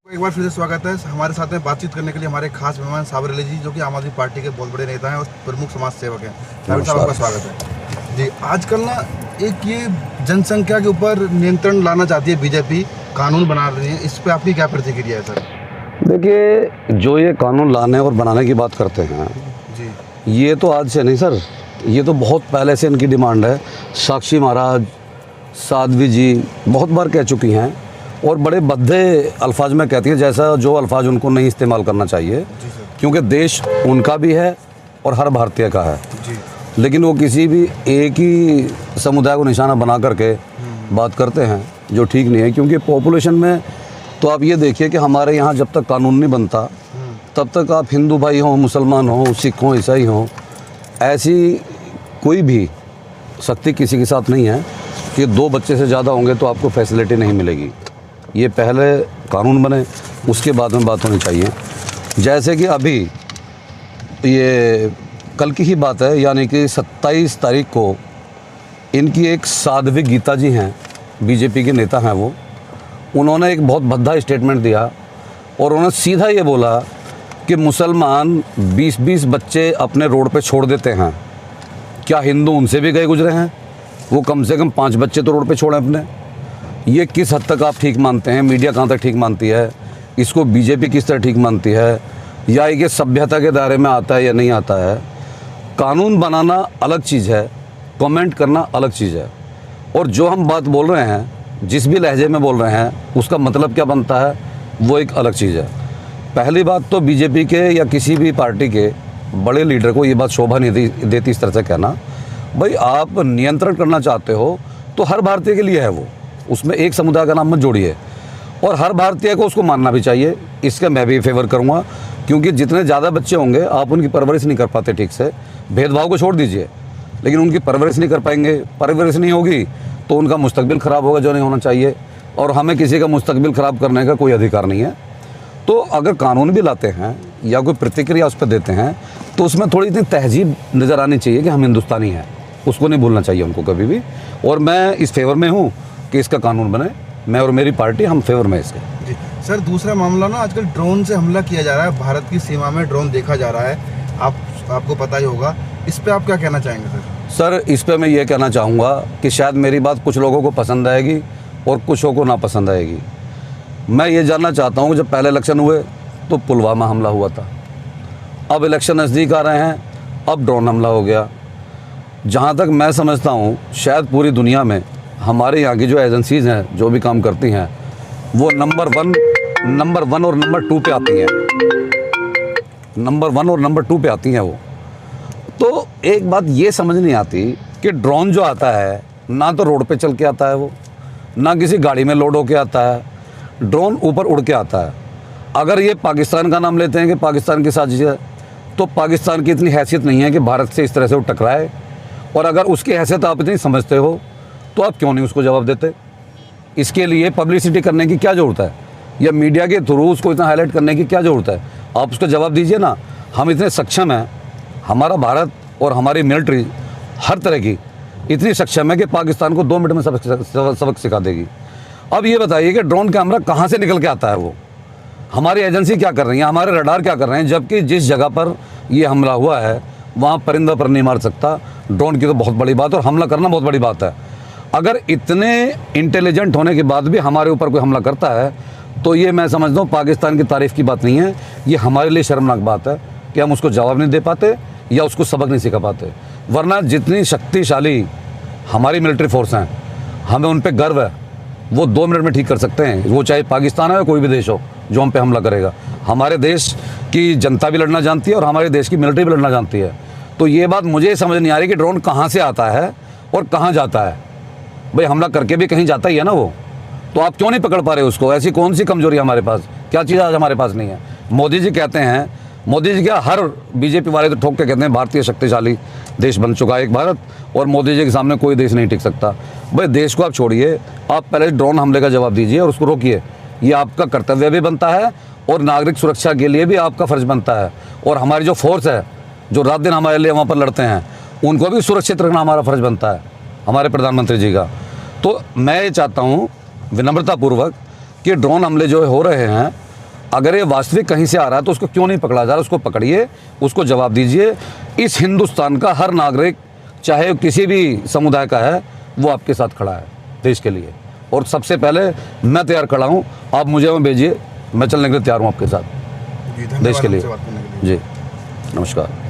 एक बार फिर से स्वागत है हमारे साथ में बातचीत करने के लिए हमारे खास मेहमान साबिर अली जी, जो कि आम आदमी पार्टी के बहुत बड़े नेता हैं और प्रमुख समाज सेवक हैं। साबिर साहब, आपका स्वागत है जी। आजकल ना एक ये जनसंख्या के ऊपर नियंत्रण लाना चाहती है बीजेपी, कानून बना रही है, इस पर आपकी क्या प्रतिक्रिया है सर? देखिए, जो ये कानून लाने और बनाने की बात करते हैं जी, ये तो आज से नहीं सर, ये तो बहुत पहले से इनकी डिमांड है। साक्षी महाराज, साध्वी जी बहुत बार कह चुकी हैं और बड़े भद्दे अल्फाज में कहती है, जैसा जो अल्फाज उनको नहीं इस्तेमाल करना चाहिए, क्योंकि देश उनका भी है और हर भारतीय का है जी। लेकिन वो किसी भी एक ही समुदाय को निशाना बना करके बात करते हैं, जो ठीक नहीं है। क्योंकि पॉपुलेशन में तो आप ये देखिए कि हमारे यहाँ जब तक कानून नहीं बनता तब तक आप हिंदू भाई हों, मुसलमान हों, सिख हों, ईसाई हों, ऐसी कोई भी सख्ती किसी के साथ नहीं है कि 2 बच्चे से ज़्यादा होंगे तो आपको फैसिलिटी नहीं मिलेगी। ये पहले कानून बने, उसके बाद में बात होनी चाहिए। जैसे कि अभी ये कल की ही बात है, यानी कि 27 तारीख को इनकी एक साध्वी गीता जी हैं, बीजेपी के नेता हैं वो, उन्होंने एक बहुत भद्दा स्टेटमेंट दिया और उन्होंने सीधा ये बोला कि मुसलमान 20-20 बच्चे अपने रोड पे छोड़ देते हैं, क्या हिंदू उनसे भी गए गुजरे हैं? वो कम से कम 5 बच्चे तो रोड पे छोड़ें अपने। ये किस हद तक आप ठीक मानते हैं? मीडिया कहाँ तक ठीक मानती है? इसको बीजेपी किस तरह ठीक मानती है? या ये सभ्यता के दायरे में आता है या नहीं आता है? कानून बनाना अलग चीज़ है, कमेंट करना अलग चीज़ है, और जो हम बात बोल रहे हैं, जिस भी लहजे में बोल रहे हैं, उसका मतलब क्या बनता है, वो एक अलग चीज़ है। पहली बात तो बीजेपी के या किसी भी पार्टी के बड़े लीडर को ये बात शोभा नहीं देती इस तरह से कहना। भाई, आप नियंत्रण करना चाहते हो तो हर भारतीय के लिए है वो, उसमें एक समुदाय का नाम मत जोड़िए, और हर भारतीय को उसको मानना भी चाहिए। इसका मैं भी फेवर करूँगा, क्योंकि जितने ज़्यादा बच्चे होंगे आप उनकी परवरिश नहीं कर पाते ठीक से। भेदभाव को छोड़ दीजिए, लेकिन उनकी परवरिश नहीं कर पाएंगे, परवरिश नहीं होगी तो उनका मुस्तकबिल ख़राब होगा, जो नहीं होना चाहिए। और हमें किसी का मुस्तकबिल ख़राब करने का कोई अधिकार नहीं है। तो अगर कानून भी लाते हैं या कोई प्रतिक्रिया उस पर देते हैं तो उसमें थोड़ी इतनी तहजीब नज़र आनी चाहिए कि हम हिंदुस्तानी हैं, उसको नहीं भूलना चाहिए उनको कभी भी। और मैं इस फेवर में हूँ कि इसका कानून बने, मैं और मेरी पार्टी हम फेवर में इसके। जी सर, दूसरा मामला ना, आजकल ड्रोन से हमला किया जा रहा है, भारत की सीमा में ड्रोन देखा जा रहा है, आपको पता ही होगा, इस पे आप क्या कहना चाहेंगे सर? सर, इस पे मैं ये कहना चाहूँगा कि शायद मेरी बात कुछ लोगों को पसंद आएगी और कुछ लोगों को ना पसंद आएगी। मैं ये जानना चाहता हूँ, जब पहले इलेक्शन हुए तो पुलवामा हमला हुआ था, अब इलेक्शन नज़दीक आ रहे हैं, अब ड्रोन हमला हो गया। जहाँ तक मैं समझता हूँ, शायद पूरी दुनिया में हमारे यहाँ की जो एजेंसीज़ हैं, जो भी काम करती हैं, वो नंबर वन और नंबर 2 पे आती हैं, नंबर 1 और नंबर 2 पे आती हैं वो। तो एक बात ये समझ नहीं आती कि ड्रोन जो आता है, ना तो रोड पे चल के आता है वो, ना किसी गाड़ी में लोड होके आता है, ड्रोन ऊपर उड़ के आता है। अगर ये पाकिस्तान का नाम लेते हैं कि पाकिस्तान की साजिश है, तो पाकिस्तान की इतनी हैसियत नहीं है कि भारत से इस तरह से वो टकराए। और अगर उसकी हैसियत आप इतनी समझते हो तो आप क्यों नहीं उसको जवाब देते? इसके लिए पब्लिसिटी करने की क्या ज़रूरत है, या मीडिया के थ्रू उसको इतना हाईलाइट करने की क्या ज़रूरत है? आप उसका जवाब दीजिए ना। हम इतने सक्षम हैं, हमारा भारत और हमारी मिलिट्री हर तरह की इतनी सक्षम है कि पाकिस्तान को 2 मिनट में सबक सिखा देगी। अब ये बताइए कि ड्रोन कैमरा कहाँ से निकल के आता है? वो हमारी एजेंसी क्या कर रही है, हमारे रडार क्या कर रहे हैं? जबकि जिस जगह पर ये हमला हुआ है वहाँ परिंदा पर नहीं मार सकता। ड्रोन की तो बहुत बड़ी बात है, और हमला करना बहुत बड़ी बात है। अगर इतने इंटेलिजेंट होने के बाद भी हमारे ऊपर कोई हमला करता है तो ये मैं समझता हूँ पाकिस्तान की तारीफ़ की बात नहीं है, ये हमारे लिए शर्मनाक बात है कि हम उसको जवाब नहीं दे पाते या उसको सबक नहीं सिखा पाते। वरना जितनी शक्तिशाली हमारी मिलिट्री फोर्स हैं, हमें उन पर गर्व है। वो 2 मिनट में ठीक कर सकते हैं, वो चाहे पाकिस्तान हो या कोई भी देश हो जो हम पे हमला करेगा। हमारे देश की जनता भी लड़ना जानती है और हमारे देश की मिलिट्री भी लड़ना जानती है। तो ये बात मुझे समझ नहीं आ रही कि ड्रोन कहाँ से आता है और कहाँ जाता है। भाई, हमला करके भी कहीं जाता ही है ना वो, तो आप क्यों नहीं पकड़ पा रहे उसको? ऐसी कौन सी कमजोरी है हमारे पास? क्या चीज़ आज हमारे पास नहीं है? मोदी जी कहते हैं, मोदी जी क्या, हर बीजेपी वाले तो ठोक के कहते हैं भारतीय शक्तिशाली देश बन चुका है एक भारत, और मोदी जी के सामने कोई देश नहीं टिक सकता। भाई, देश को आप छोड़िए, आप पहले ड्रोन हमले का जवाब दीजिए और उसको रोकिए। ये आपका कर्तव्य भी बनता है और नागरिक सुरक्षा के लिए भी आपका फ़र्ज़ बनता है। और हमारी जो फोर्स है, जो रात दिन हमारे लिए वहाँ पर लड़ते हैं, उनको भी सुरक्षित रखना हमारा फ़र्ज़ बनता है, हमारे प्रधानमंत्री जी का। तो मैं ये चाहता हूँ विनम्रतापूर्वक कि ड्रोन हमले जो हो रहे हैं अगर ये वास्तविक कहीं से आ रहा है तो उसको क्यों नहीं पकड़ा जा रहा? उसको पकड़िए, उसको जवाब दीजिए। इस हिंदुस्तान का हर नागरिक, चाहे किसी भी समुदाय का है, वो आपके साथ खड़ा है देश के लिए। और सबसे पहले मैं तैयार खड़ा हूँ, आप मुझे वहाँ भेजिए, मैं चलने के लिए तैयार हूँ आपके साथ जी, धन्यवाद देश के लिए। हमसे बात करने के लिए। जी, नमस्कार।